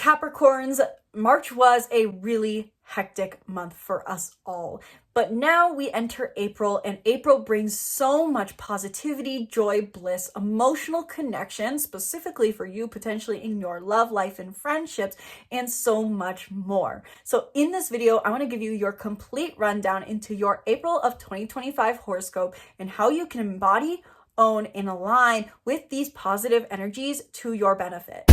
Capricorns, March was a really hectic month for us all. But now we enter April, and April brings so much positivity, joy, bliss, emotional connection, specifically for you potentially in your love life and friendships, and so much more. So in this video, I want to give you your complete rundown into your April of 2025 horoscope and how you can embody, own, and align with these positive energies to your benefit.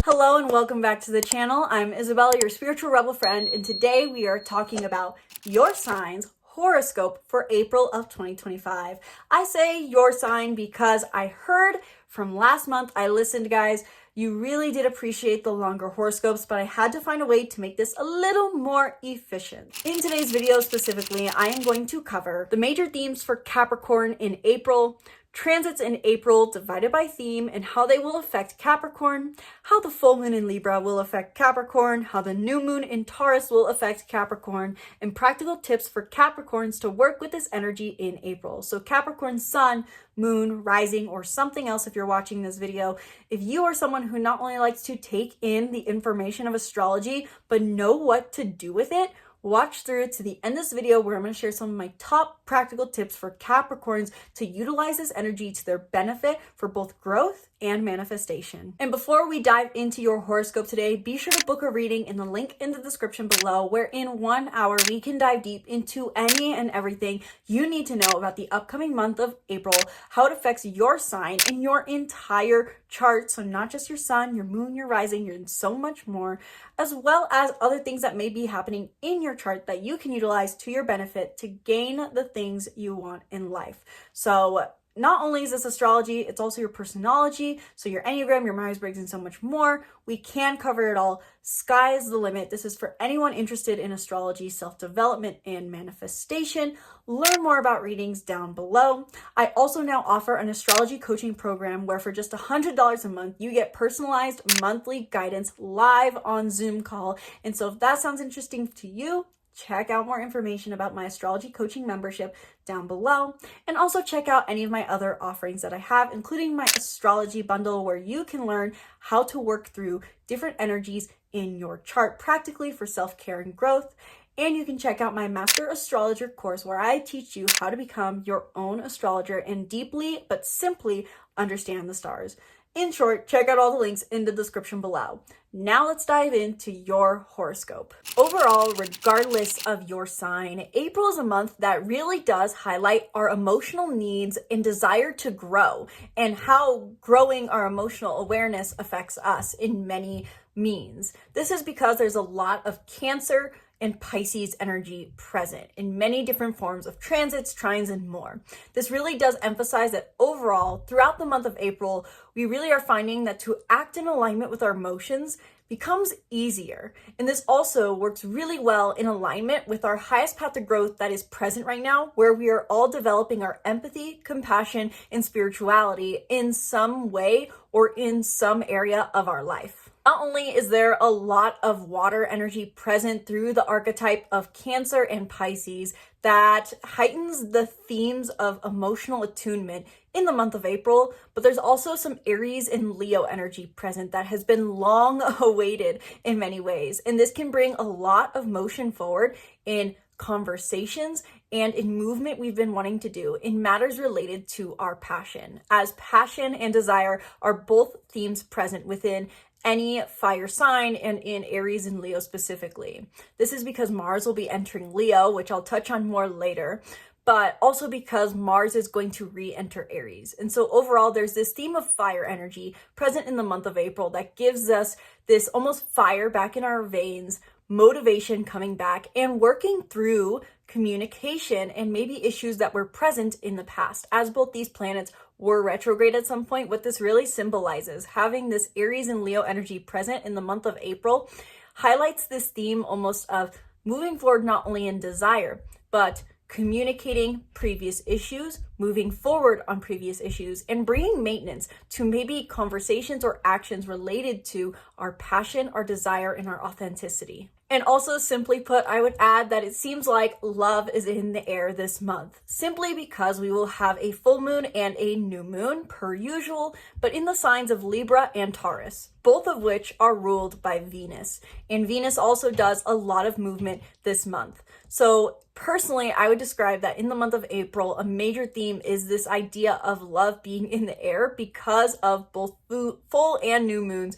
Hello and welcome back to the channel. I'm Isabelle, your spiritual rebel friend, and today we are talking about your sign's horoscope for April of 2025. I say your sign because I heard from last month, I listened, guys, you really did appreciate the longer horoscopes, but I had to find a way to make this a little more efficient. In today's video specifically, I am going to cover the major themes for Capricorn in April, transits in April divided by theme and how they will affect Capricorn, how the full moon in Libra will affect Capricorn, how the new moon in Taurus will affect Capricorn, and practical tips for Capricorns to work with this energy in April. So Capricorn sun, moon, rising, or something else if you're watching this video. If you are someone who not only likes to take in the information of astrology, but know what to do with it, watch through to the end of this video where I'm going to share some of my top practical tips for Capricorns to utilize this energy to their benefit for both growth and manifestation. And before we dive into your horoscope today, be sure to book a reading in the link in the description below, where in 1 hour we can dive deep into any and everything you need to know about the upcoming month of April, how it affects your sign and your entire chart. So not just your sun, your moon, your rising, and so much more, as well as other things that may be happening in your chart that you can utilize to your benefit to gain the things you want in life. So not only is this astrology, it's also your personology, so your Enneagram, your Myers-Briggs, and so much more. We can cover it all. Sky is the limit. This is for anyone interested in astrology, self-development, and manifestation. Learn more about readings down below. I also now offer an astrology coaching program where for just $100 a month, you get personalized monthly guidance live on Zoom call. And so if that sounds interesting to you, check out more information about my astrology coaching membership down below, and also check out any of my other offerings that I have, including my astrology bundle, where you can learn how to work through different energies in your chart practically for self-care and growth. And you can check out my Master Astrologer course, where I teach you how to become your own astrologer and deeply but simply understand the stars. In short, check out all the links in the description below. Now let's dive into your horoscope. Overall, regardless of your sign, April is a month that really does highlight our emotional needs and desire to grow, and how growing our emotional awareness affects us in many means. This is because there's a lot of Cancer and Pisces energy present in many different forms of transits, trines, and more. This really does emphasize that overall, throughout the month of April, we really are finding that to act in alignment with our emotions becomes easier. And this also works really well in alignment with our highest path to growth that is present right now, where we are all developing our empathy, compassion, and spirituality in some way or in some area of our life. Not only is there a lot of water energy present through the archetype of Cancer and Pisces that heightens the themes of emotional attunement in the month of April, but there's also some Aries and Leo energy present that has been long awaited in many ways. And this can bring a lot of motion forward in conversations and in movement we've been wanting to do in matters related to our passion, as passion and desire are both themes present within any fire sign, and in Aries and Leo specifically. This is because Mars will be entering Leo, which I'll touch on more later, but also because Mars is going to re-enter Aries. And so overall, there's this theme of fire energy present in the month of April that gives us this almost fire back in our veins, motivation coming back, and working through communication and maybe issues that were present in the past. As both these planets were retrograde at some point, what this really symbolizes, having this Aries and Leo energy present in the month of April, highlights this theme almost of moving forward not only in desire, but communicating previous issues, moving forward on previous issues, and bringing maintenance to maybe conversations or actions related to our passion, our desire, and our authenticity. And also, simply put, I would add that it seems like love is in the air this month, simply because we will have a full moon and a new moon, per usual, but in the signs of Libra and Taurus, both of which are ruled by Venus. And Venus also does a lot of movement this month. So personally, I would describe that in the month of April, a major theme is this idea of love being in the air because of both full and new moons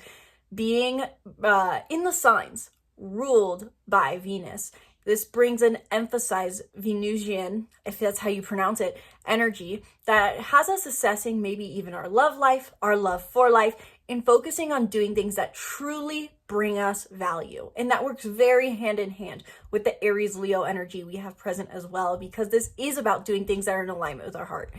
being in the signs ruled by Venus. This brings an emphasized Venusian, if that's how you pronounce it, energy that has us assessing maybe even our love life, our love for life, and focusing on doing things that truly bring us value. And that works very hand in hand with the Aries Leo energy we have present as well, because this is about doing things that are in alignment with our heart.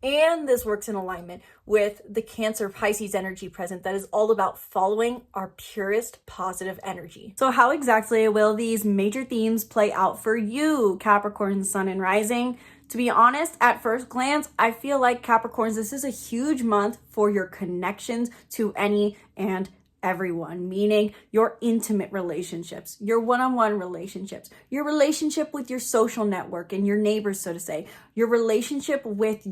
And this works in alignment with the Cancer Pisces energy present that is all about following our purest positive energy. So how exactly will these major themes play out for you, Capricorn, Sun, and Rising? To be honest, at first glance, I feel like Capricorns, this is a huge month for your connections to any and everyone, meaning your intimate relationships, your one-on-one relationships, your relationship with your social network and your neighbors, so to say, your relationship with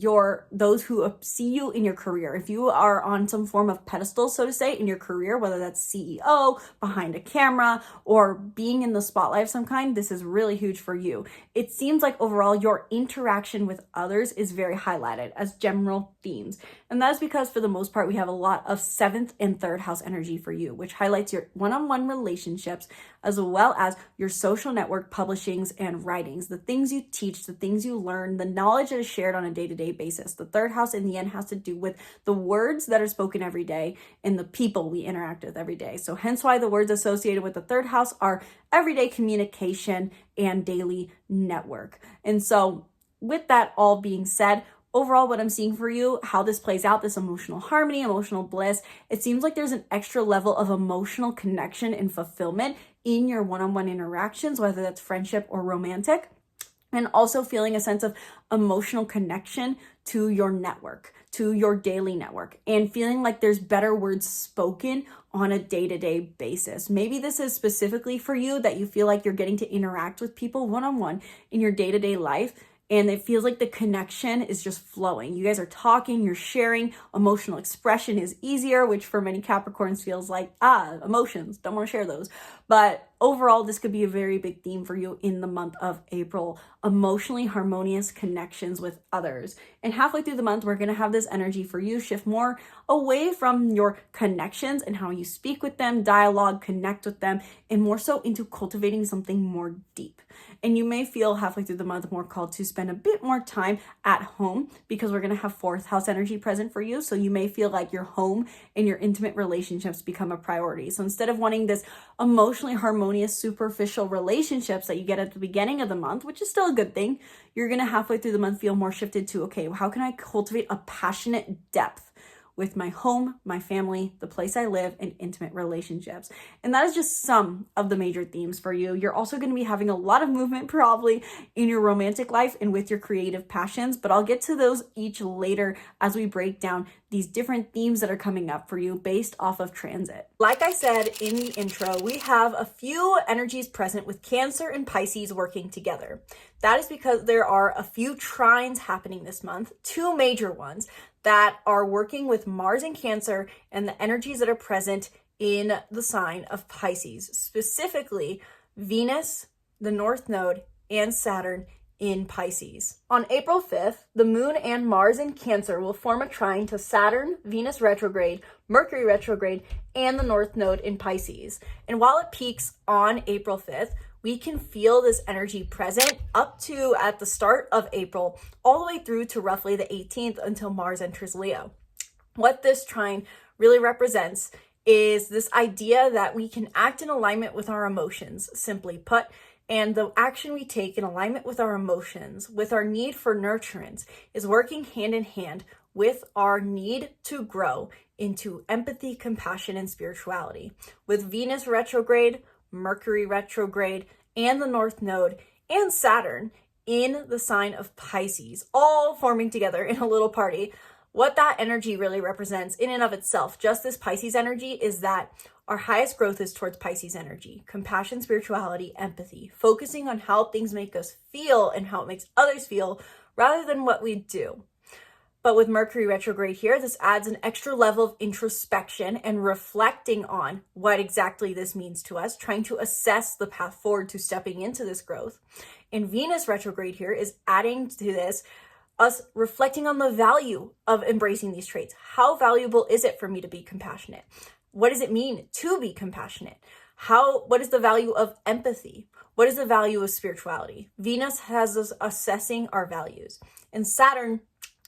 those who see you in your career. If you are on some form of pedestal, so to say, in your career, whether that's CEO, behind a camera, or being in the spotlight of some kind, this is really huge for you. It seems like overall your interaction with others is very highlighted as general themes. And that is because for the most part, we have a lot of 7th and 3rd house energy for you, which highlights your one-on-one relationships, as well as your social network publishings and writings, the things you teach, the things you learn, the knowledge that is shared on a day-to-day basis. The 3rd house in the end has to do with the words that are spoken every day and the people we interact with every day. So hence why the words associated with the 3rd house are everyday communication and daily network. And so with that all being said, overall, what I'm seeing for you, how this plays out, this emotional harmony, emotional bliss, it seems like there's an extra level of emotional connection and fulfillment in your one-on-one interactions, whether that's friendship or romantic, and also feeling a sense of emotional connection to your network, to your daily network, and feeling like there's better words spoken on a day-to-day basis. Maybe this is specifically for you that you feel like you're getting to interact with people one-on-one in your day-to-day life, and it feels like the connection is just flowing. You guys are talking, you're sharing, emotional expression is easier, which for many Capricorns feels like, emotions, don't want to share those. But overall, this could be a very big theme for you in the month of April, emotionally harmonious connections with others. And halfway through the month, we're going to have this energy for you shift more away from your connections and how you speak with them, dialogue, connect with them, and more so into cultivating something more deep. And you may feel halfway through the month more called to spend a bit more time at home because we're going to have 4th house energy present for you. So you may feel like your home and your intimate relationships become a priority. So instead of wanting this emotionally harmonious, superficial relationships that you get at the beginning of the month, which is still a good thing, you're going to halfway through the month feel more shifted to, okay, how can I cultivate a passionate depth with my home, my family, the place I live, and intimate relationships. And that is just some of the major themes for you. You're also going to be having a lot of movement probably in your romantic life and with your creative passions, but I'll get to those each later as we break down these different themes that are coming up for you based off of transit. Like I said in the intro, we have a few energies present with Cancer and Pisces working together. That is because there are a few trines happening this month, 2 major ones that are working with Mars in Cancer and the energies that are present in the sign of Pisces, specifically Venus, the North Node, and Saturn in Pisces. On April 5th, the Moon and Mars in Cancer will form a trine to Saturn, Venus retrograde, Mercury retrograde, and the North Node in Pisces. And while it peaks on April 5th, we can feel this energy present up to at the start of April, all the way through to roughly the 18th until Mars enters Leo. What this trine really represents is this idea that we can act in alignment with our emotions, simply put, and the action we take in alignment with our emotions, with our need for nurturance, is working hand in hand with our need to grow into empathy, compassion, and spirituality. With Venus retrograde, Mercury retrograde, and the North Node, and Saturn in the sign of Pisces, all forming together in a little party. What that energy really represents in and of itself, just this Pisces energy, is that our highest growth is towards Pisces energy, compassion, spirituality, empathy, focusing on how things make us feel and how it makes others feel rather than what we do. But with Mercury retrograde here, this adds an extra level of introspection and reflecting on what exactly this means to us, trying to assess the path forward to stepping into this growth. And Venus retrograde here is adding to this, us reflecting on the value of embracing these traits. How valuable is it for me to be compassionate? What does it mean to be compassionate? What is the value of empathy? What is the value of spirituality? Venus has us assessing our values. And Saturn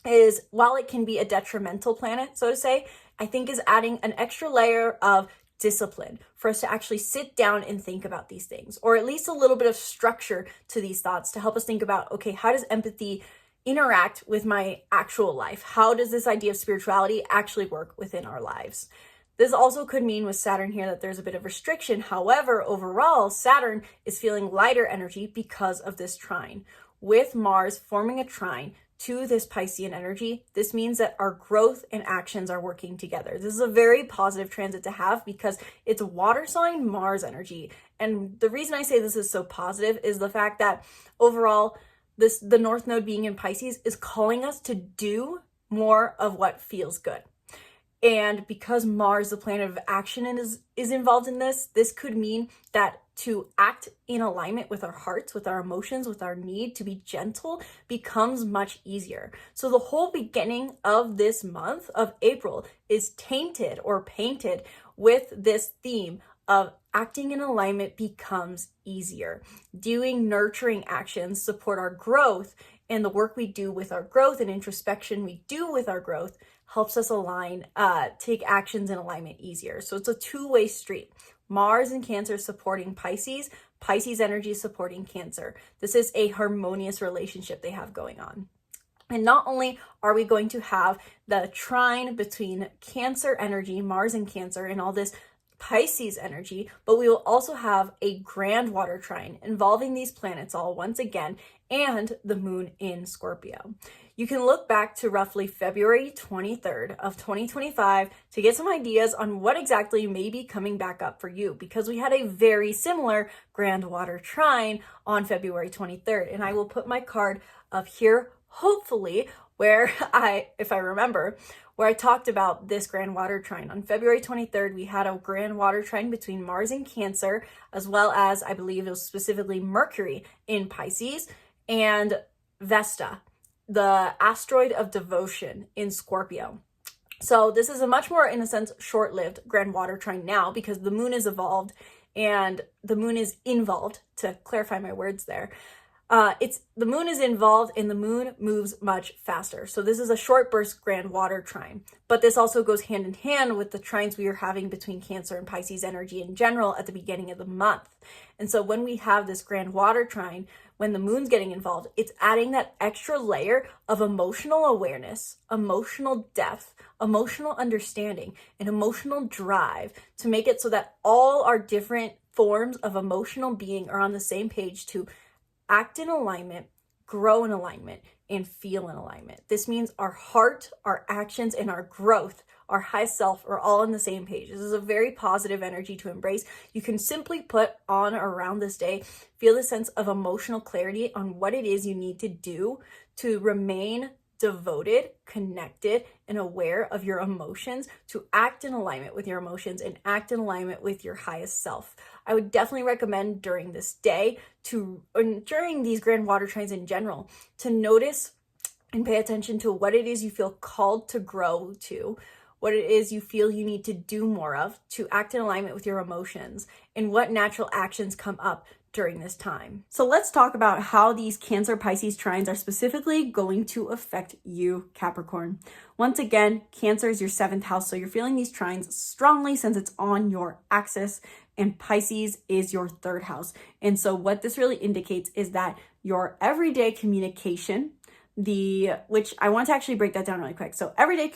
is, while it can be a detrimental planet, so to say, I think is adding an extra layer of discipline for us to actually sit down and think about these things, or at least a little bit of structure to these thoughts to help us think about, okay, how does empathy interact with my actual life? How does this idea of spirituality actually work within our lives? This also could mean with Saturn here that there's a bit of restriction. However, overall, Saturn is feeling lighter energy because of this trine. With Mars forming a trine to this Piscean energy, this means that our growth and actions are working together. This is a very positive transit to have because it's water sign Mars energy. And the reason I say this is so positive is the fact that overall, the North Node being in Pisces is calling us to do more of what feels good. And because Mars, the planet of action, is involved in this could mean that to act in alignment with our hearts, with our emotions, with our need to be gentle becomes much easier. So the whole beginning of this month of April is tainted or painted with this theme of acting in alignment becomes easier. Doing nurturing actions support our growth, and the work we do with our growth and introspection we do with our growth helps us align, take actions in alignment easier. So it's a two-way street. Mars and Cancer supporting Pisces, Pisces energy supporting Cancer. This is a harmonious relationship they have going on. And not only are we going to have the trine between Cancer energy, Mars and Cancer, and all this Pisces energy, but we will also have a grand water trine involving these planets all once again, and the moon in Scorpio. You can look back to roughly February 23rd of 2025 to get some ideas on what exactly may be coming back up for you, because we had a very similar grand water trine on February 23rd. And I will put my card up here, hopefully, where if I remember, where I talked about this grand water trine. On February 23rd, we had a grand water trine between Mars and Cancer, as well as, I believe it was specifically Mercury in Pisces, and Vesta, the asteroid of devotion, in Scorpio. So this is a much more, in a sense, short-lived grand water trine now, because the moon is evolved and the moon is involved, to clarify my words there. The moon is involved and the moon moves much faster. So this is a short burst grand water trine, but this also goes hand in hand with the trines we are having between Cancer and Pisces energy in general at the beginning of the month. And so when we have this grand water trine, when the moon's getting involved, it's adding that extra layer of emotional awareness, emotional depth, emotional understanding, and emotional drive to make it so that all our different forms of emotional being are on the same page to act in alignment, grow in alignment, and feel in alignment. This means our heart, our actions, and our growth, our high self, are all on the same page. This is a very positive energy to embrace. You can simply put on or around this day, feel the sense of emotional clarity on what it is you need to do to remain devoted, connected, and aware of your emotions, to act in alignment with your emotions and act in alignment with your highest self. I would definitely recommend during this day and during these grand water trines in general, to notice and pay attention to what it is you feel called to grow to, what it is you feel you need to do more of to act in alignment with your emotions, and what natural actions come up during this time. So let's talk about how these Cancer Pisces trines are specifically going to affect you, Capricorn. Once again, Cancer is your 7th house, so you're feeling these trines strongly since it's on your axis, and Pisces is your 3rd house. And so what this really indicates is that your everyday communication, which I want to actually break that down really quick. So everyday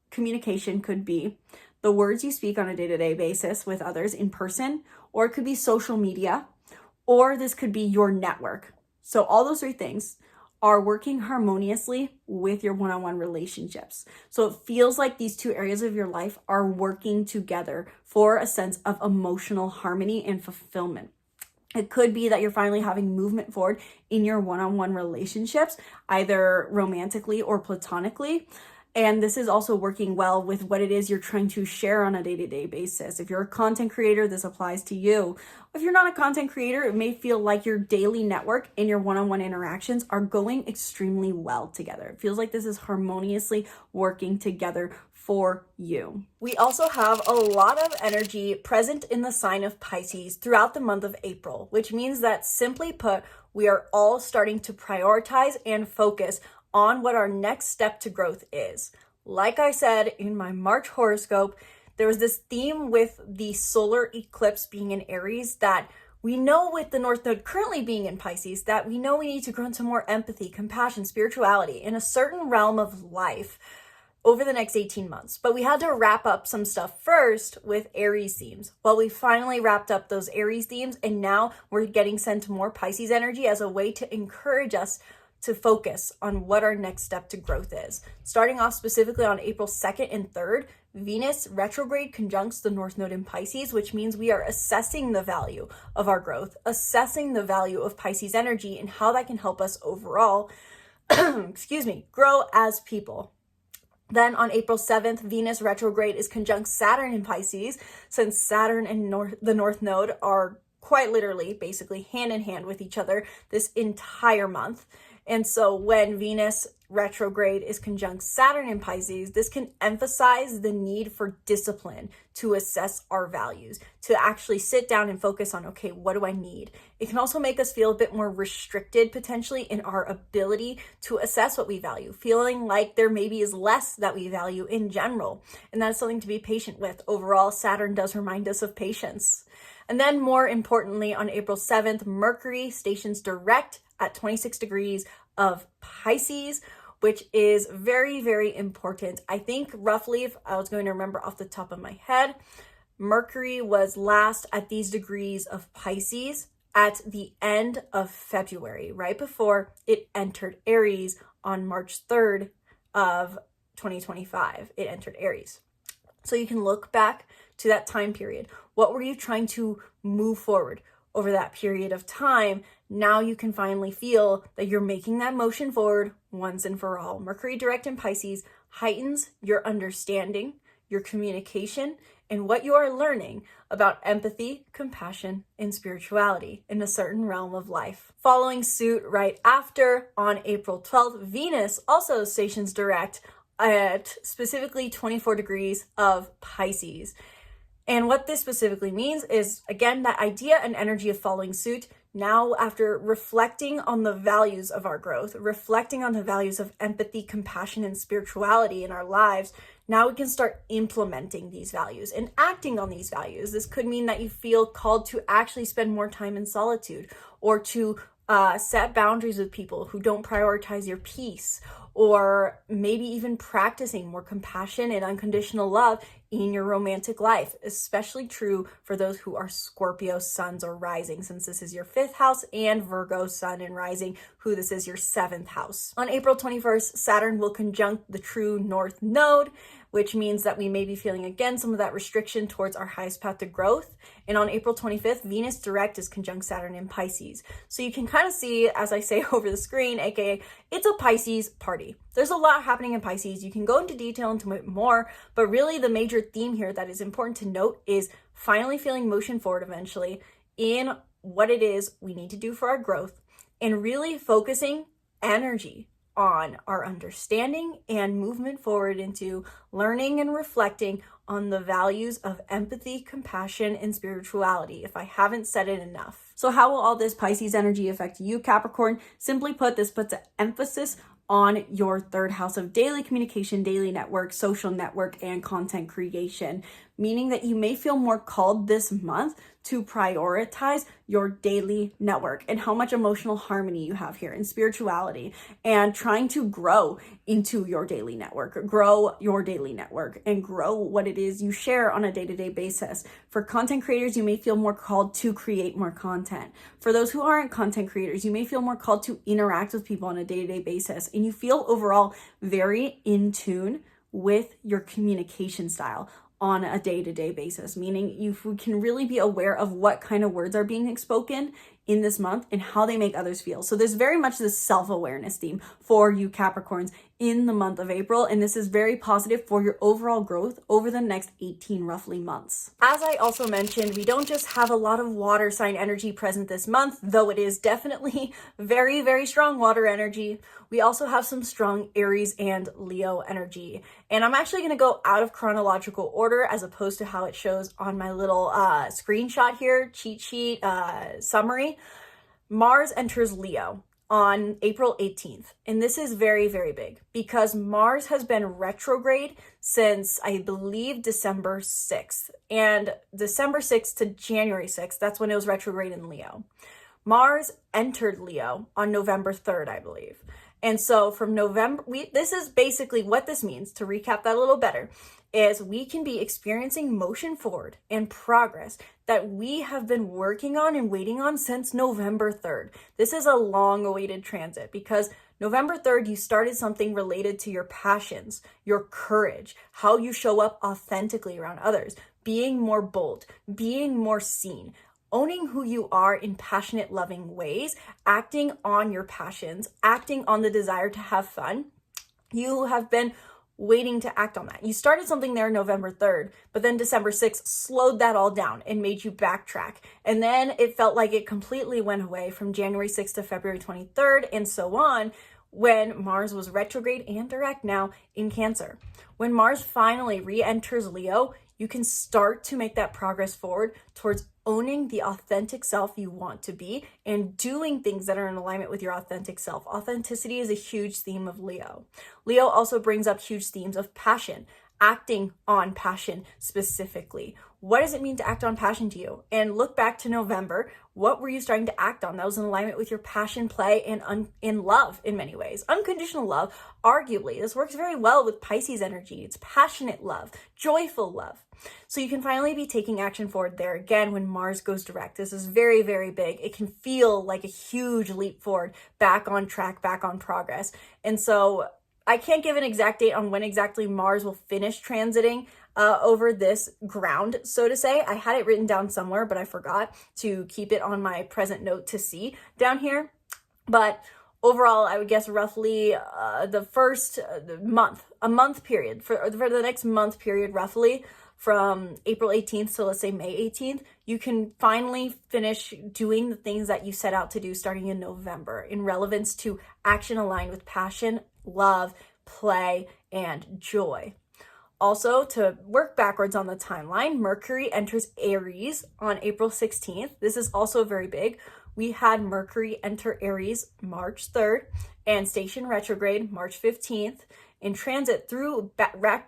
communication could be the words you speak on a day-to-day basis with others in person, or it could be social media, or this could be your network. So all those 3 things are working harmoniously with your one-on-one relationships. So it feels like these two areas of your life are working together for a sense of emotional harmony and fulfillment. It could be that you're finally having movement forward in your one-on-one relationships, either romantically or platonically. And this is also working well with what it is you're trying to share on a day-to-day basis. If you're a content creator, this applies to you. If you're not a content creator, it may feel like your daily network and your one-on-one interactions are going extremely well together. It feels like this is harmoniously working together for you. We also have a lot of energy present in the sign of Pisces throughout the month of April, which means that, simply put, we are all starting to prioritize and focus on what our next step to growth is. Like I said in my March horoscope, there was this theme with the solar eclipse being in Aries that we know, with the North Node currently being in Pisces, that we know we need to grow into more empathy, compassion, spirituality in a certain realm of life over the next 18 months. But we had to wrap up some stuff first with Aries themes. Well, we finally wrapped up those Aries themes, and now we're getting sent more Pisces energy as a way to encourage us to focus on what our next step to growth is. Starting off specifically on April 2nd and 3rd, Venus retrograde conjuncts the North Node in Pisces, which means we are assessing the value of our growth, assessing the value of Pisces energy and how that can help us overall, grow as people. Then on April 7th, Venus retrograde is conjunct Saturn in Pisces, since Saturn and the North Node are quite literally, basically hand in hand with each other this entire month. And so when Venus retrograde is conjunct Saturn in Pisces, this can emphasize the need for discipline to assess our values, to actually sit down and focus on, okay, what do I need? It can also make us feel a bit more restricted potentially in our ability to assess what we value, feeling like there maybe is less that we value in general. And that's something to be patient with. Overall, Saturn does remind us of patience. And then more importantly, on April 7th, Mercury stations direct at 26 degrees of Pisces, which is very, very important. I think roughly, if I was going to remember off the top of my head, Mercury was last at these degrees of Pisces at the end of February, right before it entered Aries on March 3rd of 2025. It entered Aries. So you can look back to that time period. What were you trying to move forward over that period of time? Now you can finally feel that you're making that motion forward once and for all. Mercury direct in Pisces heightens your understanding, your communication, and what you are learning about empathy, compassion, and spirituality in a certain realm of life. Following suit right after, on April 12th, Venus also stations direct at specifically 24 degrees of Pisces. And what this specifically means is, again, that idea and energy of following suit. Now, after reflecting on the values of our growth, reflecting on the values of empathy, compassion, and spirituality in our lives, now we can start implementing these values and acting on these values. This could mean that you feel called to actually spend more time in solitude, or to set boundaries with people who don't prioritize your peace, or maybe even practicing more compassion and unconditional love in your romantic life, especially true for those who are Scorpio suns or rising, since this is your 5th house, and Virgo sun and rising, who this is your 7th house. On April 21st, Saturn will conjunct the true North Node, which means that we may be feeling again some of that restriction towards our highest path to growth. And on April 25th, Venus direct is conjunct Saturn in Pisces. So you can kind of see, as I say over the screen, aka it's a Pisces party. There's a lot happening in Pisces. You can go into detail into it more, but really the major theme here that is important to note is finally feeling motion forward eventually in what it is we need to do for our growth, and really focusing energy on our understanding and movement forward into learning and reflecting on the values of empathy, compassion, and spirituality, if I haven't said it enough. So how will all this Pisces energy affect you, Capricorn? Simply put, this puts an emphasis on your 3rd house of daily communication, daily network, social network, and content creation. meaning that you may feel more called this month to prioritize your daily network and how much emotional harmony you have here in spirituality, and trying to grow into your daily network, and grow what it is you share on a day-to-day basis. For content creators, you may feel more called to create more content. For those who aren't content creators, you may feel more called to interact with people on a day-to-day basis, and you feel overall very in tune with your communication style on a day-to-day basis, meaning you can really be aware of what kind of words are being spoken in this month and how they make others feel. So there's very much this self-awareness theme for you Capricorns in the month of April, and this is very positive for your overall growth over the next 18 roughly months. As I also mentioned, we don't just have a lot of water sign energy present this month, though it is definitely very, very strong water energy. We also have some strong Aries and Leo energy. And I'm actually going to go out of chronological order as opposed to how it shows on my little screenshot here, cheat sheet summary. Mars enters Leo on April 18th. And this is very, very big because Mars has been retrograde since, I believe, December 6th. And December 6th to January 6th, that's when it was retrograde in Leo. Mars entered Leo on November 3rd, I believe. And so from November, this is basically what this means, to recap that a little better, is we can be experiencing motion forward and progress that we have been working on and waiting on since November 3rd. This is a long-awaited transit because November 3rd, you started something related to your passions, your courage, how you show up authentically around others, being more bold, being more seen, owning who you are in passionate, loving ways, acting on your passions, acting on the desire to have fun. You have been waiting to act on that. You started something there November 3rd, but then December 6th slowed that all down and made you backtrack. And then it felt like it completely went away from January 6th to February 23rd and so on, when Mars was retrograde and direct now in Cancer. When Mars finally re-enters Leo, you can start to make that progress forward towards owning the authentic self you want to be and doing things that are in alignment with your authentic self. Authenticity is a huge theme of Leo. Leo also brings up huge themes of passion, acting on passion specifically. What does it mean to act on passion to you? And look back to November. What were you starting to act on that was in alignment with your passion, play, and in love in many ways? Unconditional love, arguably. This works very well with Pisces energy. It's passionate love, joyful love. So you can finally be taking action forward there again when Mars goes direct. This is very, very big. It can feel like a huge leap forward, back on track, back on progress. And so I can't give an exact date on when exactly Mars will finish transiting over this ground, so to say. I had it written down somewhere, but I forgot to keep it on my present note to see down here. But overall, I would guess roughly the first month, a month period, for the next month period, roughly from April 18th to let's say May 18th, you can finally finish doing the things that you set out to do starting in November in relevance to action aligned with passion, love, play, and joy. Also, to work backwards on the timeline, Mercury enters Aries on April 16th. This is also very big. We had Mercury enter Aries March 3rd and station retrograde March 15th and transit through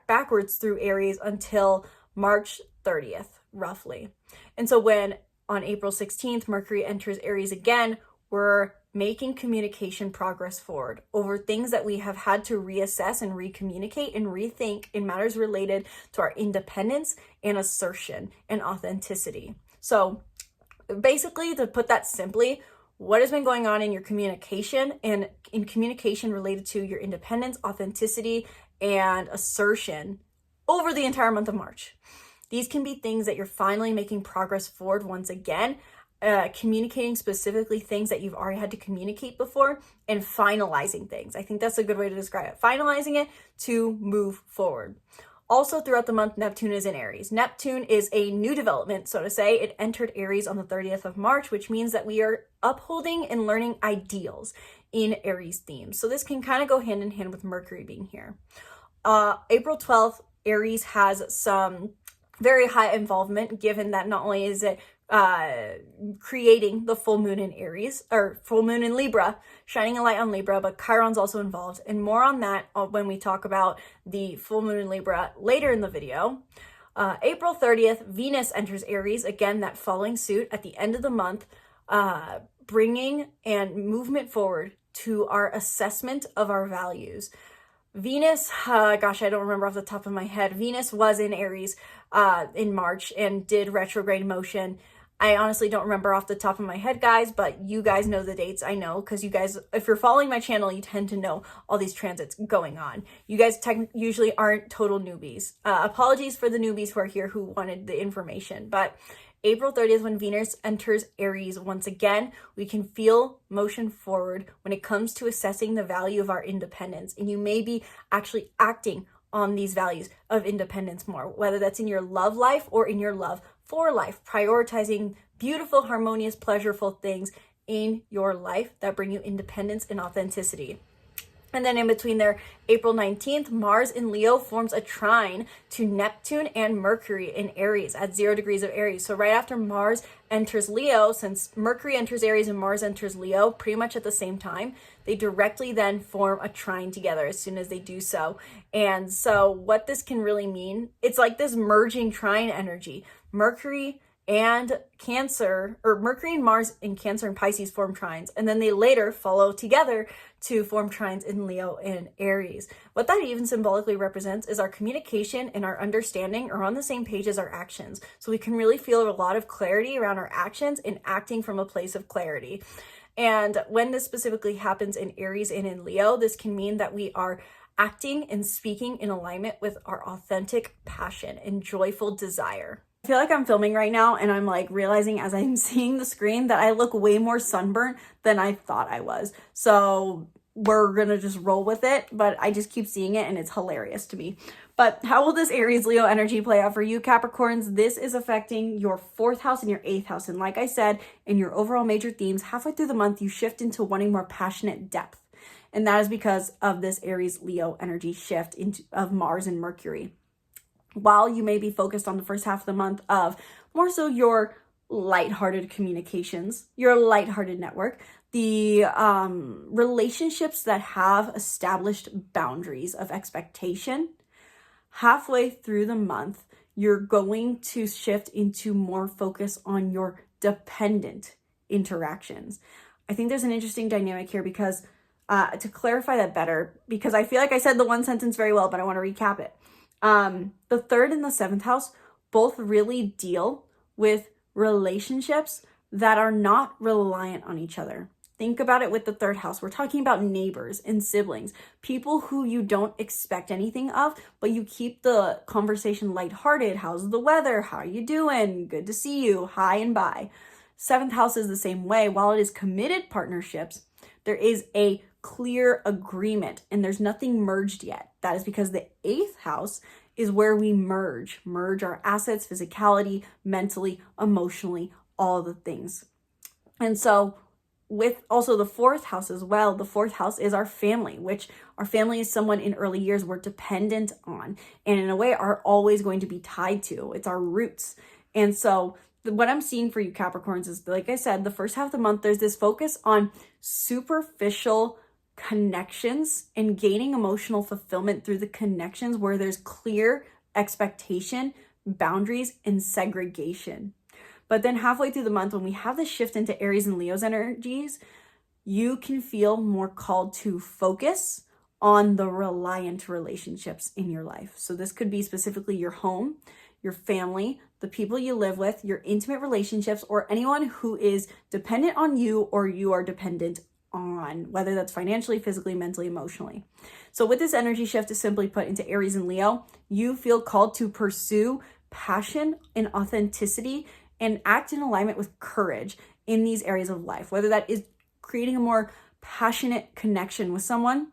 backwards through Aries until March 30th, roughly. And so when on April 16th, Mercury enters Aries again, we're making communication progress forward over things that we have had to reassess and recommunicate and rethink in matters related to our independence and assertion and authenticity. So basically, to put that simply, what has been going on in your communication and in communication related to your independence, authenticity, and assertion over the entire month of March. These can be things that you're finally making progress forward once again, communicating specifically things that you've already had to communicate before, and finalizing things. I think that's a good way to describe it. Finalizing it to move forward. Also throughout the month, Neptune is in Aries. Neptune is a new development, so to say. It entered Aries on the 30th of March, which means that we are upholding and learning ideals in Aries themes. So this can kind of go hand in hand with Mercury being here. April 12th, Aries has some very high involvement, given that not only is it creating the full moon in Aries, or full moon in Libra, shining a light on Libra, but Chiron's also involved. And more on that when we talk about the full moon in Libra later in the video. April 30th, Venus enters Aries, again, that following suit at the end of the month, bringing and movement forward to our assessment of our values. Venus, gosh, I don't remember off the top of my head. Venus was in Aries in March and did retrograde motion. I honestly don't remember off the top of my head, guys, but you guys know the dates. I know, because you guys, if you're following my channel, you tend to know all these transits going on. You guys usually aren't total newbies. Apologies for the newbies who are here who wanted the information, but April 30th, when Venus enters Aries once again, we can feel motion forward when it comes to assessing the value of our independence. And you may be actually acting on these values of independence more, whether that's in your love life or in your love for life, prioritizing beautiful, harmonious, pleasureful things in your life that bring you independence and authenticity. And then in between there, April 19th, Mars in Leo forms a trine to Neptune and Mercury in Aries at 0 degrees of Aries. So right after Mars enters Leo, since Mercury enters Aries and Mars enters Leo pretty much at the same time, they directly then form a trine together as soon as they do so. And so what this can really mean, it's like this merging trine energy. Mercury and Cancer, or Mercury and Mars in Cancer and Pisces form trines, and then they later follow together to form trines in Leo and Aries. What that even symbolically represents is our communication and our understanding are on the same page as our actions. So we can really feel a lot of clarity around our actions and acting from a place of clarity. And when this specifically happens in Aries and in Leo, this can mean that we are acting and speaking in alignment with our authentic passion and joyful desire. I feel like I'm filming right now and I'm like realizing as I'm seeing the screen that I look way more sunburnt than I thought I was. So we're gonna just roll with it, but I just keep seeing it and it's hilarious to me. But how will this Aries Leo energy play out for you, Capricorns? This is affecting your 4th house and your 8th house. And like I said, in your overall major themes, halfway through the month, you shift into wanting more passionate depth. And that is because of this Aries Leo energy shift of Mars and Mercury. While you may be focused on the first half of the month of more so your lighthearted communications, your lighthearted network, the relationships that have established boundaries of expectation, halfway through the month, you're going to shift into more focus on your dependent interactions. I think there's an interesting dynamic here because to clarify that better, because I feel like I said the one sentence very well, but I want to recap it. The 3rd and the 7th house both really deal with relationships that are not reliant on each other. Think about it with the 3rd house. We're talking about neighbors and siblings, people who you don't expect anything of, but you keep the conversation lighthearted. How's the weather? How are you doing? Good to see you. Hi and bye. 7th house is the same way. While it is committed partnerships, there is a clear agreement and there's nothing merged yet. That is because the 8th house is where we merge our assets, physicality, mentally, emotionally, all the things. And so with also the 4th house as well, the 4th house is our family, which our family is someone in early years we're dependent on and in a way are always going to be tied to. It's our roots. And so what I'm seeing for you Capricorns is, like I said, the first half of the month, there's this focus on superficial connections and gaining emotional fulfillment through the connections where there's clear expectation, boundaries, and segregation. But then halfway through the month, when we have this shift into Aries and Leo's energies, you can feel more called to focus on the reliant relationships in your life. So this could be specifically your home, your family, the people you live with, your intimate relationships, or anyone who is dependent on you or you are dependent on, whether that's financially, physically, mentally, emotionally. So with this energy shift is simply put into Aries and Leo, you feel called to pursue passion and authenticity and act in alignment with courage in these areas of life, whether that is creating a more passionate connection with someone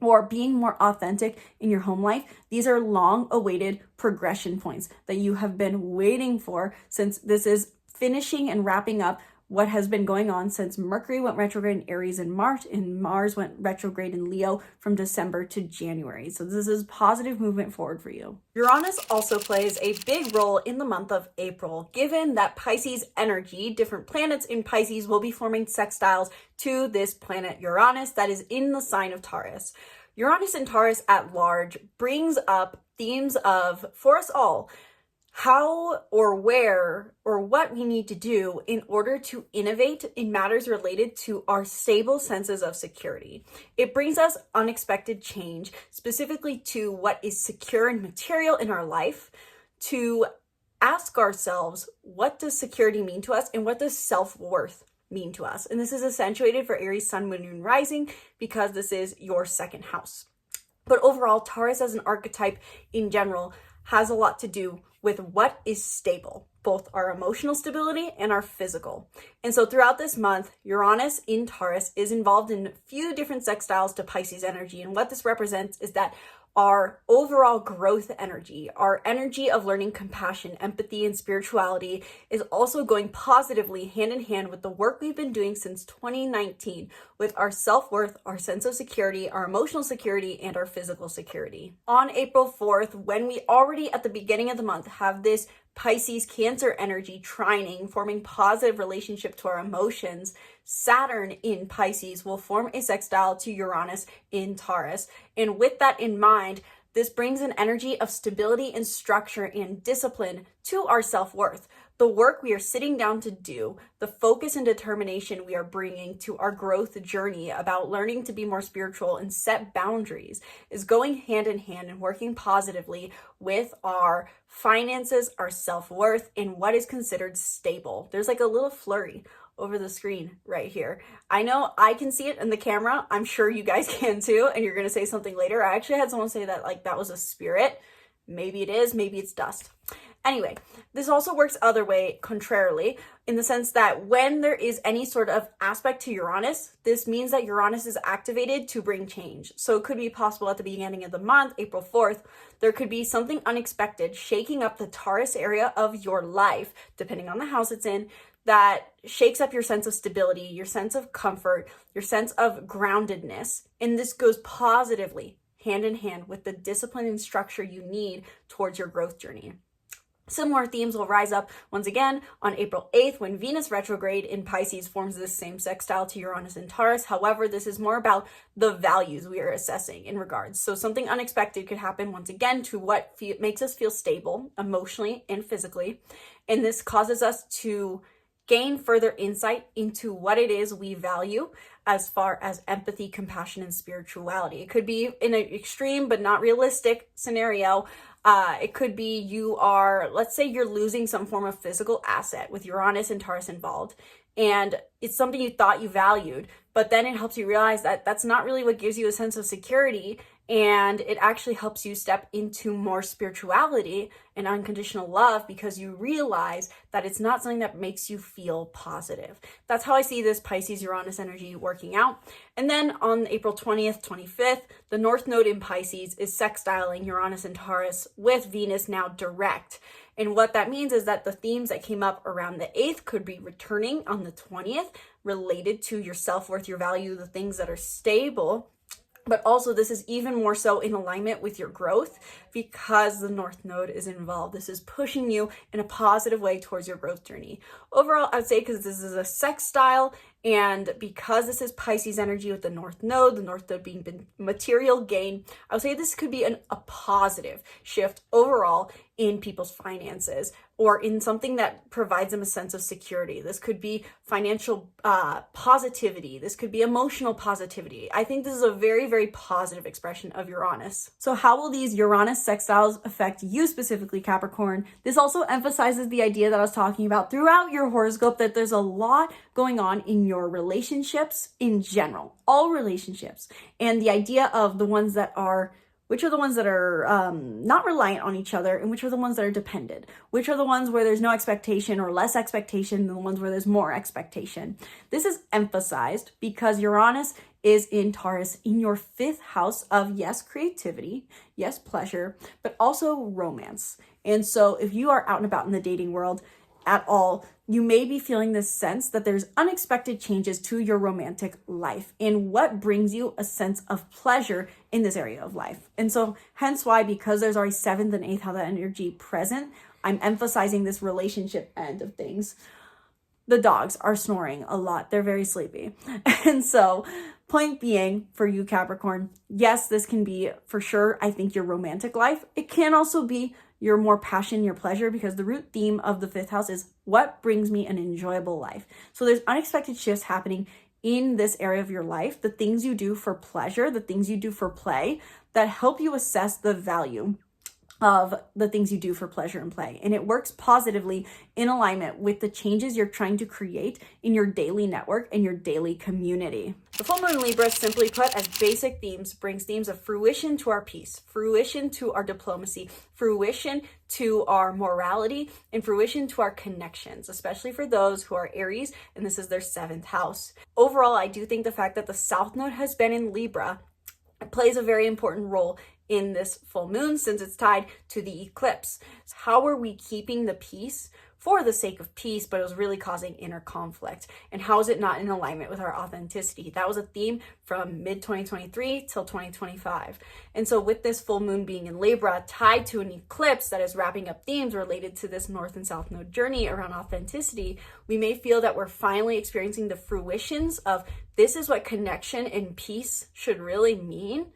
or being more authentic in your home life. These are long-awaited progression points that you have been waiting for, since this is finishing and wrapping up what has been going on since Mercury went retrograde in Aries in March and Mars went retrograde in Leo from December to January. So this is positive movement forward for you. Uranus also plays a big role in the month of April, given that Pisces energy, different planets in Pisces will be forming sextiles to this planet Uranus that is in the sign of Taurus. Uranus and Taurus at large brings up themes of, for us all, how or where or what we need to do in order to innovate in matters related to our stable senses of security. It brings us unexpected change, specifically to what is secure and material in our life, to ask ourselves, what does security mean to us and what does self-worth mean to us? And this is accentuated for Aries Sun, Moon, and Rising because this is your second house. But overall, Taurus as an archetype in general has a lot to do with what is stable, both our emotional stability and our physical. And so throughout this month, Uranus in Taurus is involved in a few different sextiles to Pisces energy. And what this represents is that our overall growth energy, our energy of learning compassion, empathy, and spirituality is also going positively hand in hand with the work we've been doing since 2019 with our self-worth, our sense of security, our emotional security, and our physical security. On April 4th, when we already at the beginning of the month have this Pisces Cancer energy trining, forming positive relationship to our emotions, Saturn in Pisces will form a sextile to Uranus in Taurus. And with that in mind, this brings an energy of stability and structure and discipline to our self-worth. The work we are sitting down to do, the focus and determination we are bringing to our growth journey about learning to be more spiritual and set boundaries is going hand in hand and working positively with our finances, our self-worth, and what is considered stable. There's like a little flurry over the screen right here. I know I can see it in the camera. I'm sure you guys can too, and you're gonna say something later. I actually had someone say that like that was a spirit. Maybe it is, maybe it's dust. Anyway, this also works other way, contrarily, in the sense that when there is any sort of aspect to Uranus, this means that Uranus is activated to bring change. So it could be possible at the beginning of the month, April 4th, there could be something unexpected shaking up the Taurus area of your life, depending on the house it's in, that shakes up your sense of stability, your sense of comfort, your sense of groundedness. And this goes positively hand in hand with the discipline and structure you need towards your growth journey. Similar themes will rise up once again on April 8th when Venus retrograde in Pisces forms this same sextile to Uranus and Taurus. However, this is more about the values we are assessing in regards. So something unexpected could happen once again to what makes us feel stable emotionally and physically. And this causes us to gain further insight into what it is we value as far as empathy, compassion, and spirituality. It could be in an extreme but not realistic scenario. It could be you are, let's say you're losing some form of physical asset with Uranus and Taurus involved, and it's something you thought you valued, but then it helps you realize that that's not really what gives you a sense of security, and it actually helps you step into more spirituality and unconditional love because you realize that it's not something that makes you feel positive. That's how I see this Pisces Uranus energy working out. And then on April 20th, 25th, the North Node in Pisces is sextiling Uranus and Taurus with Venus now direct. And what that means is that the themes that came up around the 8th could be returning on the 20th, related to your self-worth, your value, the things that are stable. But also this is even more so in alignment with your growth because the North Node is involved. This is pushing you in a positive way towards your growth journey. Overall, I would say because this is a sextile and because this is Pisces energy with the North Node being material gain, I would say this could be a positive shift overall in people's finances or in something that provides them a sense of security. This could be financial positivity. This could be emotional positivity. I think this is a very, very positive expression of Uranus. So how will these Uranus sextiles affect you specifically, Capricorn? This also emphasizes the idea that I was talking about throughout your horoscope, that there's a lot going on in your relationships in general, all relationships, and the idea of the ones that are which are the ones that are not reliant on each other, and which are the ones that are dependent? Which are the ones where there's no expectation or less expectation than the ones where there's more expectation? This is emphasized because Uranus is in Taurus in your 5th house of, yes, creativity, yes, pleasure, but also romance. And so if you are out and about in the dating world at all, you may be feeling this sense that there's unexpected changes to your romantic life and what brings you a sense of pleasure in this area of life. And so hence why, because there's already 7th and 8th house energy present, I'm emphasizing this relationship end of things. The dogs are snoring a lot. They're very sleepy. And so point being for you, Capricorn, yes, this can be for sure, I think, your romantic life. It can also be your more passion, your pleasure, because the root theme of the 5th house is what brings me an enjoyable life. So there's unexpected shifts happening in this area of your life, the things you do for pleasure, the things you do for play that help you assess the value of the things you do for pleasure and play. And it works positively in alignment with the changes you're trying to create in your daily network and your daily community. The full moon in Libra, simply put, as basic themes, brings themes of fruition to our peace, fruition to our diplomacy, fruition to our morality, and fruition to our connections, especially for those who are Aries, and this is their 7th house. Overall, I do think the fact that the South Node has been in Libra plays a very important role in this full moon, since it's tied to the eclipse. How are we keeping the peace for the sake of peace, but it was really causing inner conflict? And how is it not in alignment with our authenticity? That was a theme from mid-2023 till 2025. And so with this full moon being in Libra, tied to an eclipse that is wrapping up themes related to this North and South Node journey around authenticity, we may feel that we're finally experiencing the fruitions of this is what connection and peace should really mean,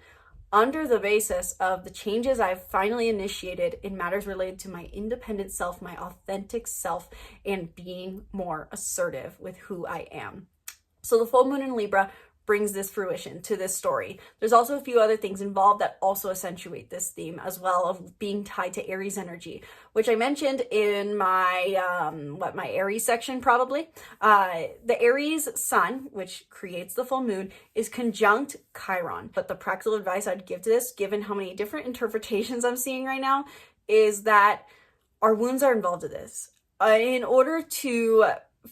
under the basis of the changes I've finally initiated in matters related to my independent self, my authentic self, and being more assertive with who I am. So the full moon in Libra brings this fruition to this story. There's also a few other things involved that also accentuate this theme as well, of being tied to Aries energy, which I mentioned in my my Aries section probably. The Aries sun, which creates the full moon, is conjunct Chiron. But the practical advice I'd give to this, given how many different interpretations I'm seeing right now, is that our wounds are involved in this. In order to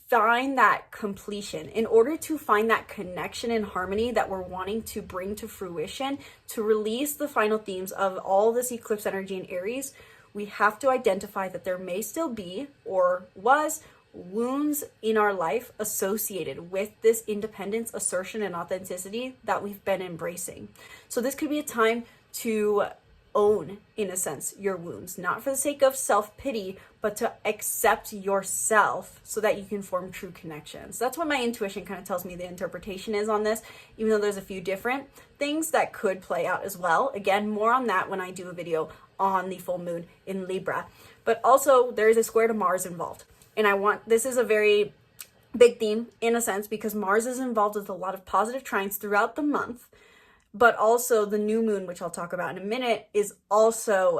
find that completion, in order to find that connection and harmony that we're wanting to bring to fruition, to release the final themes of all this eclipse energy in Aries, we have to identify that there may still be, or was, wounds in our life associated with this independence, assertion, and authenticity that we've been embracing. So this could be a time to own, in a sense, your wounds, not for the sake of self-pity, but to accept yourself so that you can form true connections. That's what my intuition kind of tells me the interpretation is on this, even though there's a few different things that could play out as well. Again, more on that when I do a video on the full moon in Libra. But also there is a square to Mars involved. And this is a very big theme in a sense, because Mars is involved with a lot of positive trines throughout the month. But also the new moon, which I'll talk about in a minute, is also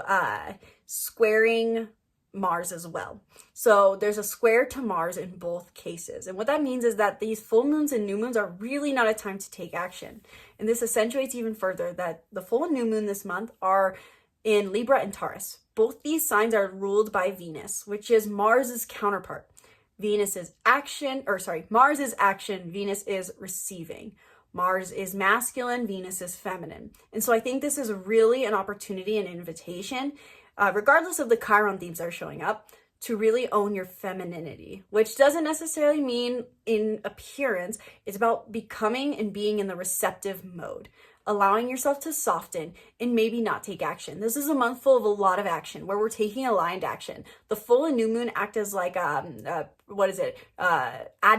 squaring Mars as well. So there's a square to Mars in both cases. And what that means is that these full moons and new moons are really not a time to take action. And this accentuates even further that the full and new moon this month are in Libra and Taurus. Both these signs are ruled by Venus, which is Mars's counterpart. Mars is action, Venus is receiving. Mars is masculine, Venus is feminine. And so I think this is really an opportunity, an invitation, regardless of the Chiron themes that are showing up, to really own your femininity, which doesn't necessarily mean in appearance. It's about becoming and being in the receptive mode, allowing yourself to soften and maybe not take action. This is a month full of a lot of action where we're taking aligned action. The full and new moon act as like, ad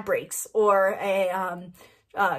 breaks or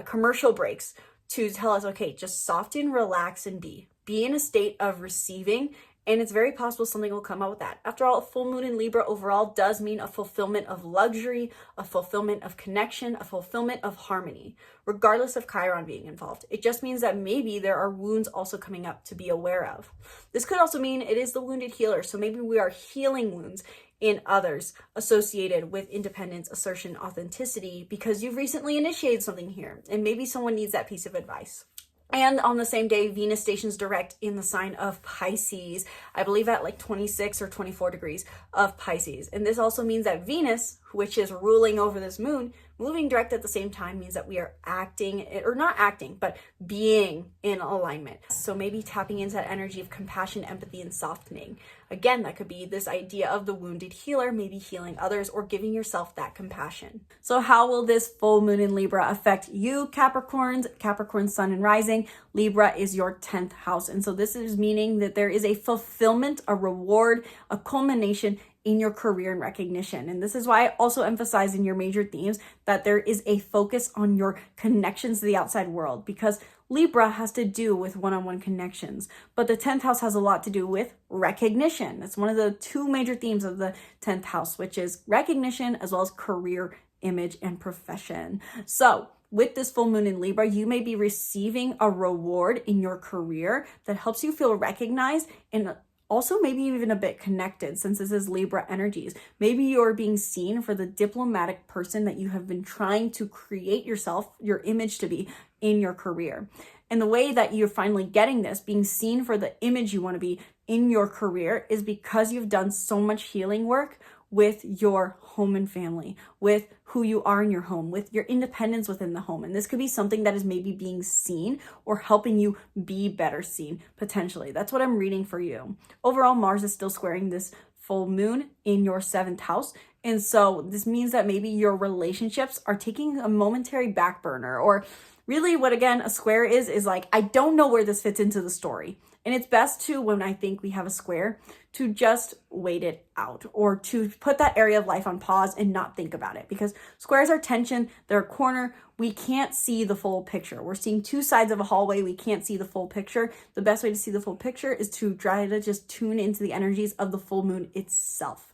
commercial breaks to tell us, okay, just soften, relax, and be in a state of receiving. And it's very possible something will come out with that. After all, a full moon in Libra overall does mean a fulfillment of luxury, a fulfillment of connection, a fulfillment of harmony, regardless of Chiron being involved. It just means that maybe there are wounds also coming up to be aware of. This could also mean it is the wounded healer. So maybe we are healing wounds in others associated with independence, assertion, authenticity, because you've recently initiated something here and maybe someone needs that piece of advice. And on the same day, Venus stations direct in the sign of Pisces, I believe at like 26 or 24 degrees of Pisces. And this also means that Venus, which is ruling over this moon, moving direct at the same time means that we are acting, or not acting, but being in alignment. So maybe tapping into that energy of compassion, empathy, and softening. Again, that could be this idea of the wounded healer, maybe healing others or giving yourself that compassion. So how will this full moon in Libra affect you, Capricorns? Capricorn sun and rising. Libra is your 10th house. And so this is meaning that there is a fulfillment, a reward, a culmination in your career and recognition. And this is why I also emphasize in your major themes that there is a focus on your connections to the outside world, because Libra has to do with one-on-one connections, but the 10th house has a lot to do with recognition. It's one of the two major themes of the 10th house, which is recognition as well as career, image, and profession. So with this full moon in Libra, you may be receiving a reward in your career that helps you feel recognized and also maybe even a bit connected, since this is Libra energies. Maybe you're being seen for the diplomatic person that you have been trying to create yourself, your image to be in your career. And the way that you're finally getting this, being seen for the image you want to be in your career, is because you've done so much healing work with your home and family, with who you are in your home, with your independence within the home. And this could be something that is maybe being seen or helping you be better seen, potentially. That's what I'm reading for you. Overall, Mars is still squaring this full moon in your 7th house. And so this means that maybe your relationships are taking a momentary back burner, or really what, again, a square is like, I don't know where this fits into the story. And it's best to, when I think we have a square, to just wait it out, or to put that area of life on pause and not think about it, because squares are tension, they're a corner. We can't see the full picture. We're seeing two sides of a hallway. We can't see the full picture. The best way to see the full picture is to try to just tune into the energies of the full moon itself.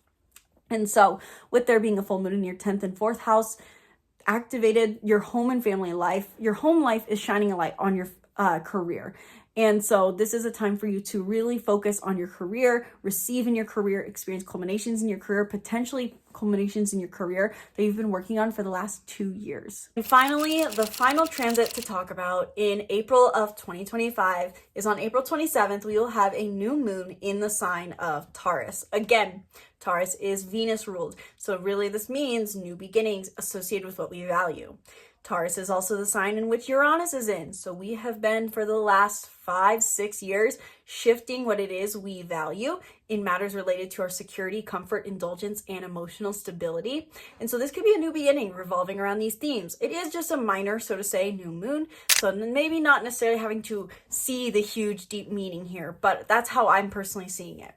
And so with there being a full moon in your 10th and 4th house, activated your home and family life. Your home life is shining a light on your career. And so this is a time for you to really focus on your career, receive in your career, experience culminations in your career, potentially culminations in your career that you've been working on for the last 2 years. And finally, the final transit to talk about in April of 2025 is on April 27th, we will have a new moon in the sign of Taurus. Again, Taurus is Venus ruled. So really this means new beginnings associated with what we value. Taurus is also the sign in which Uranus is in. So we have been for the last 5-6 years shifting what it is we value in matters related to our security, comfort, indulgence, and emotional stability. And so this could be a new beginning revolving around these themes. It is just a minor, so to say, new moon. So maybe not necessarily having to see the huge, deep meaning here, but that's how I'm personally seeing it.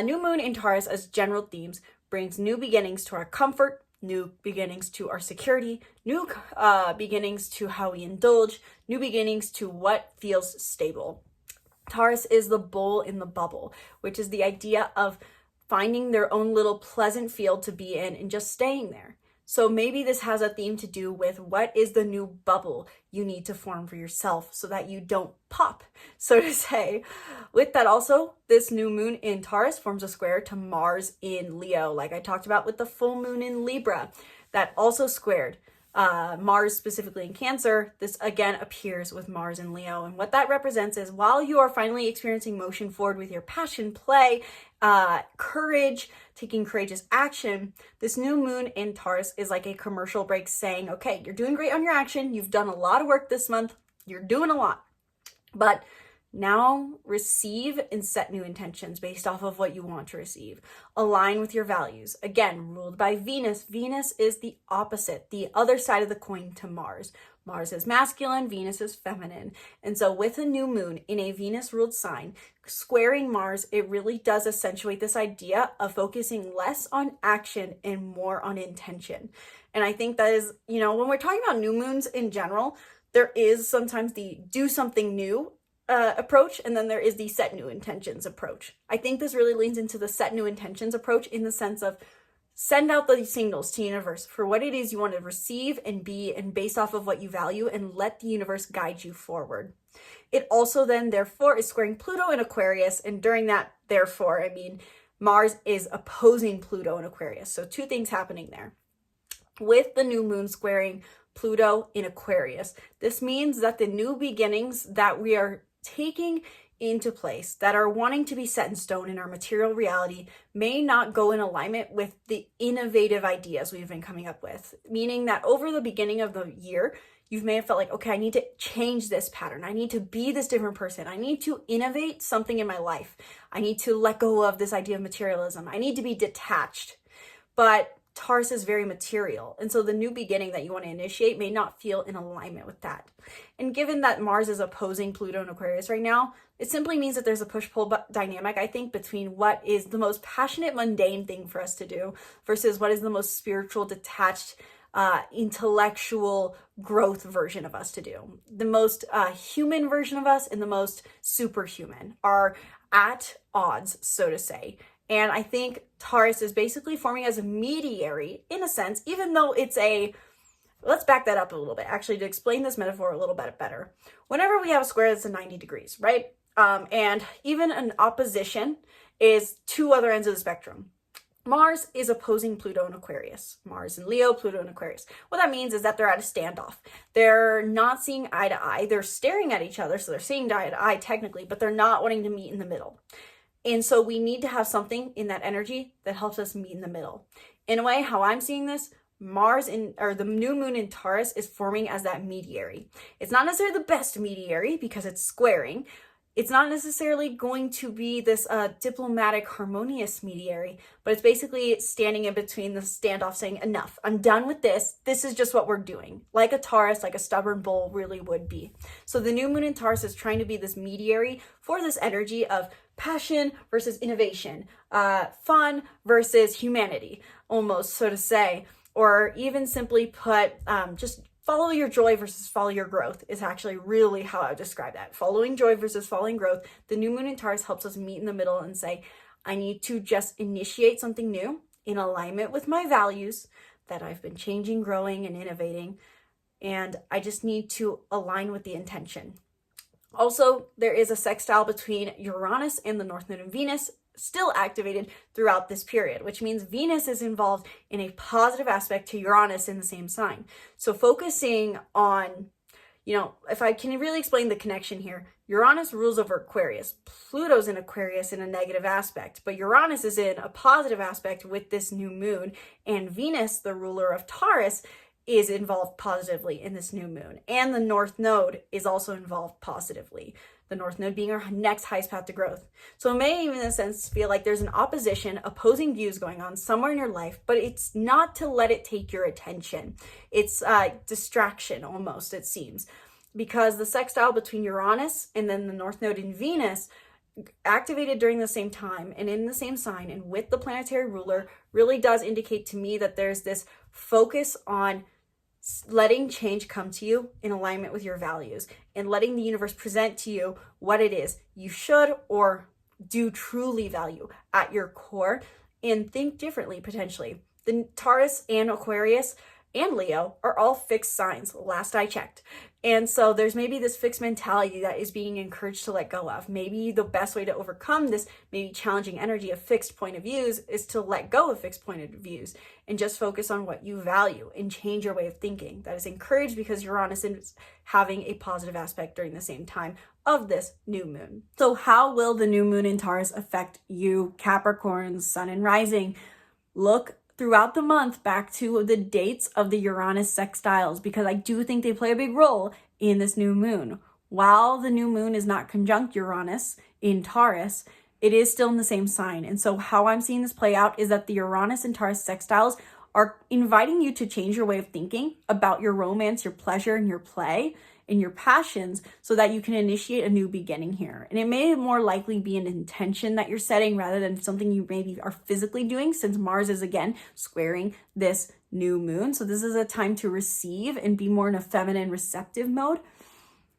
New moon in Taurus as general themes brings new beginnings to our comfort, new beginnings to our security, new beginnings to how we indulge, new beginnings to what feels stable. Taurus is the bull in the bubble, which is the idea of finding their own little pleasant field to be in and just staying there. So maybe this has a theme to do with what is the new bubble you need to form for yourself so that you don't pop, so to say. With that also, this new moon in Taurus forms a square to Mars in Leo, like I talked about with the full moon in Libra. That also squared Mars specifically in Cancer. This again appears with Mars in Leo. And what that represents is while you are finally experiencing motion forward with your passion, play, courage, taking courageous action, this new moon in Taurus is like a commercial break saying, okay, you're doing great on your action. You've done a lot of work this month. You're doing a lot. But now receive and set new intentions based off of what you want to receive. Align with your values. Again, ruled by Venus. Venus is the opposite, the other side of the coin to Mars. Mars is masculine, Venus is feminine. And so with a new moon in a Venus-ruled sign, squaring Mars, it really does accentuate this idea of focusing less on action and more on intention. And I think that is, when we're talking about new moons in general, there is sometimes the do something new approach, and then there is the set new intentions approach. I think this really leans into the set new intentions approach in the sense of send out the signals to the universe for what it is you want to receive and be, and based off of what you value, and let the universe guide you forward. It also then, therefore, is squaring Pluto in Aquarius, and during that, therefore, I mean, Mars is opposing Pluto in Aquarius. So two things happening there. With the new moon squaring Pluto in Aquarius, this means that the new beginnings that we are taking into place, that are wanting to be set in stone in our material reality, may not go in alignment with the innovative ideas we've been coming up with. Meaning that over the beginning of the year, you may have felt like, okay, I need to change this pattern. I need to be this different person. I need to innovate something in my life. I need to let go of this idea of materialism. I need to be detached. But Taurus is very material. And so the new beginning that you want to initiate may not feel in alignment with that. And given that Mars is opposing Pluto in Aquarius right now, it simply means that there's a push-pull dynamic, I think, between what is the most passionate, mundane thing for us to do versus what is the most spiritual, detached, intellectual growth version of us to do. The most human version of us and the most superhuman are at odds, so to say. And I think Taurus is basically forming as a mediary in a sense, even though it's let's back that up a little bit, actually, to explain this metaphor a little bit better. Whenever we have a square that's at 90 degrees, right? And even an opposition is two other ends of the spectrum. Mars is opposing Pluto in Aquarius. Mars in Leo, Pluto in Aquarius. What that means is that they're at a standoff. They're not seeing eye to eye. They're staring at each other, so they're seeing eye to eye technically, but they're not wanting to meet in the middle. And so we need to have something in that energy that helps us meet in the middle. In a way, how I'm seeing this, the new moon in Taurus is forming as that mediary. It's not necessarily the best mediary because it's squaring. It's not necessarily going to be this diplomatic, harmonious mediary, but it's basically standing in between the standoff saying, enough, I'm done with this. This is just what we're doing. Like a Taurus, like a stubborn bull really would be. So the new moon in Taurus is trying to be this mediary for this energy of passion versus innovation, fun versus humanity, almost, so to say. Or even simply put, just follow your joy versus follow your growth is actually really how I would describe that. Following joy versus following growth. The new moon in Taurus helps us meet in the middle and say, I need to just initiate something new in alignment with my values that I've been changing, growing, and innovating. And I just need to align with the intention. Also, there is a sextile between Uranus and the North Node in Venus, still activated throughout this period, which means Venus is involved in a positive aspect to Uranus in the same sign. So focusing on, if I can really explain the connection here, Uranus rules over Aquarius. Pluto's in Aquarius in a negative aspect, but Uranus is in a positive aspect with this new moon, and Venus, the ruler of Taurus, is involved positively in this new moon. And the North Node is also involved positively. The North Node being our next highest path to growth. So it may even in a sense feel like there's an opposition, opposing views going on somewhere in your life, but it's not to let it take your attention. It's distraction almost, it seems. Because the sextile between Uranus and then the North Node in Venus activated during the same time and in the same sign and with the planetary ruler really does indicate to me that there's this focus on letting change come to you in alignment with your values and letting the universe present to you what it is you should or do truly value at your core and think differently potentially. The Taurus and Aquarius and Leo are all fixed signs, last I checked. And so there's maybe this fixed mentality that is being encouraged to let go of. Maybe the best way to overcome this maybe challenging energy of fixed point of views is to let go of fixed point of views and just focus on what you value and change your way of thinking. That is encouraged because Uranus is having a positive aspect during the same time of this new moon. So how will the new moon in Taurus affect you, Capricorn, Sun and Rising? Look throughout the month back to the dates of the Uranus sextiles, because I do think they play a big role in this new moon. While the new moon is not conjunct Uranus in Taurus, it is still in the same sign. And so how I'm seeing this play out is that the Uranus and Taurus sextiles are inviting you to change your way of thinking about your romance, your pleasure, and your play, and your passions so that you can initiate a new beginning here. And it may more likely be an intention that you're setting rather than something you maybe are physically doing, since Mars is again squaring this new moon. So this is a time to receive and be more in a feminine receptive mode.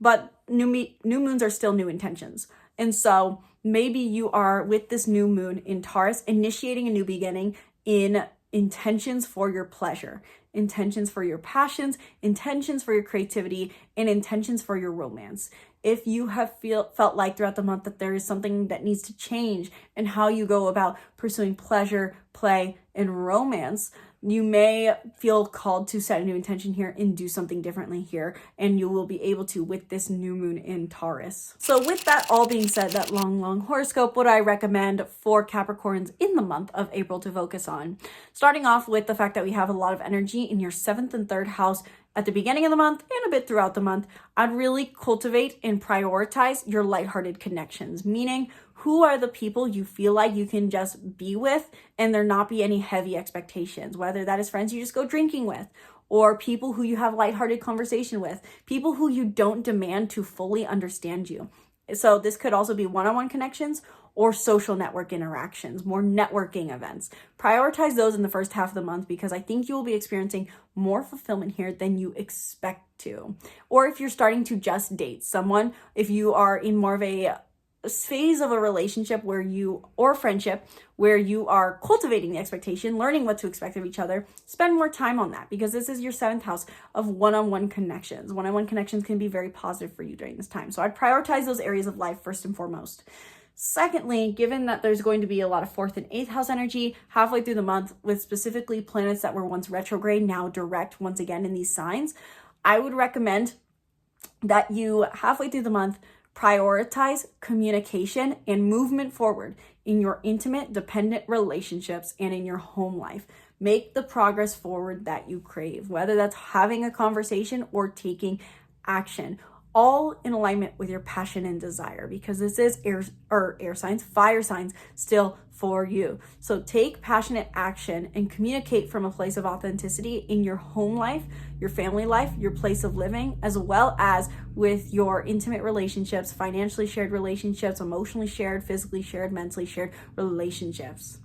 But new moons are still new intentions. And so maybe you are with this new moon in Taurus initiating a new beginning in intentions for your pleasure, intentions for your passions, intentions for your creativity, and intentions for your romance. If you have felt like throughout the month that there is something that needs to change in how you go about pursuing pleasure, play, and romance, you may feel called to set a new intention here and do something differently here, and you will be able to with this new moon in Taurus. So with that all being said, that long horoscope, what I recommend for Capricorns in the month of April to focus on, starting off with the fact that we have a lot of energy in your 7th and 3rd house at the beginning of the month and a bit throughout the month. I'd really cultivate and prioritize your lighthearted connections, meaning who are the people you feel like you can just be with and there not be any heavy expectations, whether that is friends you just go drinking with, or people who you have lighthearted conversation with, people who you don't demand to fully understand you. So this could also be one-on-one connections or social network interactions, more networking events. Prioritize those in the first half of the month because I think you will be experiencing more fulfillment here than you expect to. Or if you're starting to just date someone, if you are in more of a phase of a relationship or friendship where you are cultivating the expectation, learning what to expect of each other, spend more time on that because this is your 7th house of one-on-one connections. One-on-one connections can be very positive for you during this time. So I'd prioritize those areas of life first and foremost. Secondly, given that there's going to be a lot of 4th and 8th house energy halfway through the month with specifically planets that were once retrograde, now direct once again in these signs, I would recommend that you halfway through the month prioritize communication and movement forward in your intimate, dependent relationships and in your home life. Make the progress forward that you crave, whether that's having a conversation or taking action, all in alignment with your passion and desire, because this is air signs, fire signs still for you. So take passionate action and communicate from a place of authenticity in your home life, your family life, your place of living, as well as with your intimate relationships, financially shared relationships, emotionally shared, physically shared, mentally shared relationships.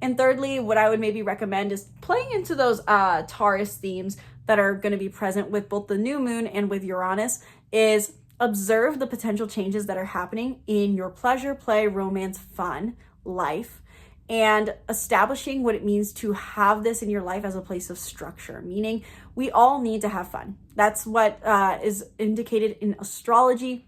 And thirdly, what I would maybe recommend is playing into those Taurus themes that are going to be present with both the new moon and with Uranus, is observe the potential changes that are happening in your pleasure, play, romance, fun life, and establishing what it means to have this in your life as a place of structure, meaning we all need to have fun. That's what is indicated in astrology,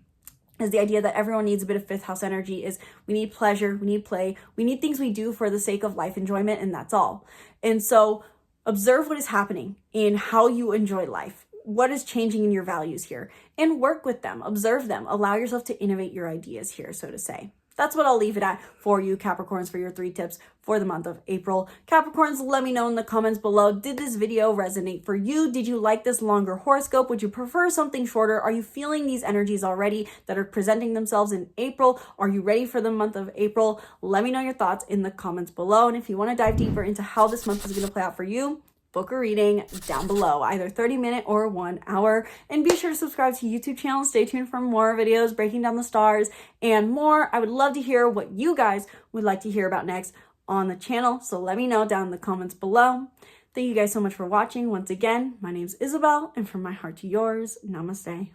is the idea that everyone needs a bit of 5th house energy. Is we need pleasure, we need play, we need things we do for the sake of life enjoyment, and that's all. And so observe what is happening in how you enjoy life. What is changing in your values here? And work with them, observe them, allow yourself to innovate your ideas here, so to say. That's what I'll leave it at for you, Capricorns, for your 3 tips for the month of April. Capricorns, let me know in the comments below, did this video resonate for you? Did you like this longer horoscope? Would you prefer something shorter? Are you feeling these energies already that are presenting themselves in April? Are you ready for the month of April? Let me know your thoughts in the comments below. And if you want to dive deeper into how this month is going to play out for you, book a reading down below, either 30-minute or 1 hour. And be sure to subscribe to YouTube channel. Stay tuned for more videos breaking down the stars and more. I would love to hear what you guys would like to hear about next on the channel. So let me know down in the comments below. Thank you guys so much for watching. Once again, my name's Isabelle, and from my heart to yours, namaste.